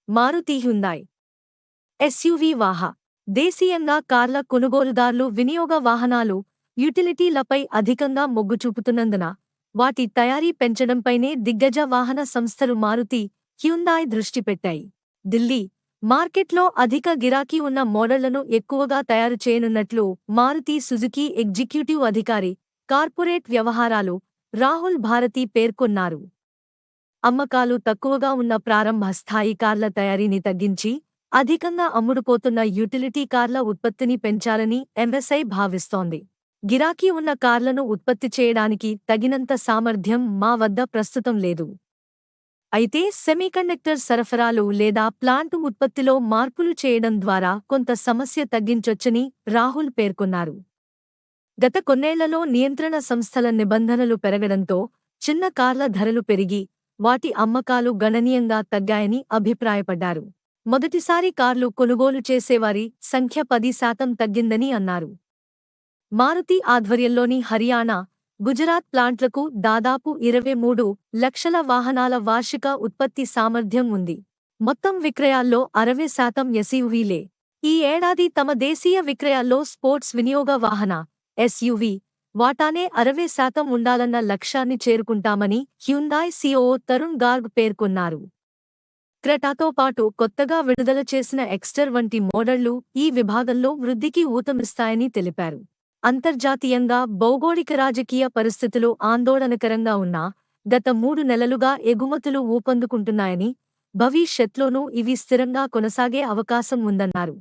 Maruti Hyundai SUV వాహా దేశీయంగా కార్ల కొనుగోలుదార్లు వినియోగ వాహనాలు, యుటిలిటీలపై అధికంగా మొగ్గు చూపుతున్నందున వాటి తయారీ పెంచడంపైనే దిగ్గజ వాహన సంస్థలు మారుతి, హ్యుందాయ్ దృష్టి పెట్టాయి. ఢిల్లీ మార్కెట్లో అధిక గిరాకీ ఉన్న మోడళ్లను ఎక్కువగా తయారు చేయనున్నట్లు మారుతి సుజుకీ ఎగ్జిక్యూటివ్ అధికారి, కార్పొరేట్ వ్యవహారాలు రాహుల్ భారతి పేర్కొన్నారు. అమ్మకాలు తక్కువగా ఉన్న ప్రారంభ స్థాయి కార్ల తయారీని తగ్గించి అధికంగా అమ్ముడుపోతున్న యుటిలిటీ కార్ల ఉత్పత్తిని పెంచాలని ఎంఎస్ఐ భావిస్తోంది. గిరాకీ ఉన్న కార్లను ఉత్పత్తి చేయడానికి తగినంత సామర్థ్యం మా వద్ద ప్రస్తుతం లేదు. అయితే సెమీకండక్టర్ సరఫరాలు లేదా ప్లాంటు ఉత్పత్తిలో మార్పులు చేయడం ద్వారా కొంత సమస్య తగ్గించొచ్చని రాహుల్ పేర్కొన్నారు. గత కొన్నేళ్లలో నియంత్రణ సంస్థల నిబంధనలు పెరగడంతో చిన్న కార్ల ధరలు పెరిగి వాటి అమ్మకాలు గణనీయంగా తగ్గాయని అభిప్రాయపడ్డారు. మొదటిసారి కార్లు కొనుగోలు చేసేవారి సంఖ్య 10% తగ్గిందని అన్నారు. మారుతి ఆధ్వర్యంలోని హర్యానా, గుజరాత్ ప్లాంట్లకు దాదాపు 23 లక్షల వాహనాల వార్షిక ఉత్పత్తి సామర్థ్యం ఉంది. మొత్తం విక్రయాల్లో 60% ఎస్యూవీలే. ఈ ఏడాది తమ దేశీయ విక్రయాల్లో స్పోర్ట్స్ వినియోగ వాహన ఎస్యూవీ వాటానే 60% ఉండాలన్న లక్ష్యాన్ని చేరుకుంటామని హ్యుందాయ్ సీఈఓ తరుణ్ గార్గ్ పేర్కొన్నారు. క్రెటాతో పాటు కొత్తగా విడుదల చేసిన ఎక్స్టర్ వంటి మోడళ్లు ఈ విభాగంలో వృద్ధికి ఊతమిస్తాయని తెలిపారు. అంతర్జాతీయంగా భౌగోళిక రాజకీయ పరిస్థితులు ఆందోళనకరంగా ఉన్నా గత 3 నెలలుగా ఎగుమతులు ఊపందుకుంటున్నాయని, భవిష్యత్లోనూ ఇవి స్థిరంగా కొనసాగే అవకాశం ఉందన్నారు.